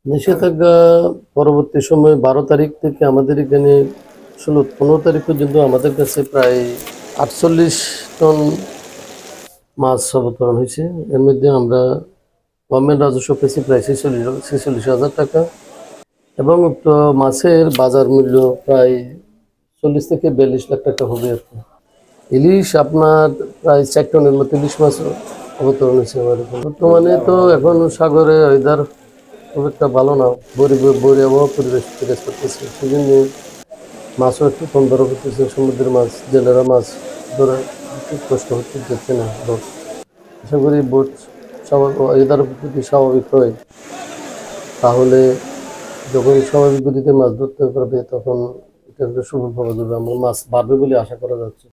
নিষেধাজ্ঞা পরবর্তী সময়ে ১২ তারিখ থেকে আমাদের এখানে ১৬-১৫ তারিখ পর্যন্ত আমাদের কাছে প্রায় ৪৮ টন মাছ অবতরণ হয়েছে। এর মধ্যে আমরা গভর্নমেন্ট রাজস্ব পেয়েছি প্রায় ৪৬,০০০ টাকা এবং উক্ত মাছের বাজার মূল্য প্রায় ৪০ থেকে ৪২ লাখ টাকা হবে আর কি। ইলিশ আপনার প্রায় ৪ টনের মতো ইলিশ মাছ অবতরণ হয়েছে আমার এখানে। বর্তমানে তো এখন সাগরে ওয়েদার খুব একটা ভালো না, বরি আবহাওয়া পরিবেশ বিরাজ করতেছে, সেজন্য মাছও একটু কম ধরা করতেছে। সমুদ্রের মাছ, জেলেরা মাছ ধরা খুব কষ্ট হচ্ছে, যাচ্ছে না বোট। আশা করি বোট ওয়েদার যদি স্বাভাবিক হয়, তাহলে যখন স্বাভাবিক গতিতে মাছ ধরতে পারবে তখন এটা একটা সুফল পাওয়া যাবে। আমার মাছ বাড়বে বলে আশা করা যাচ্ছে।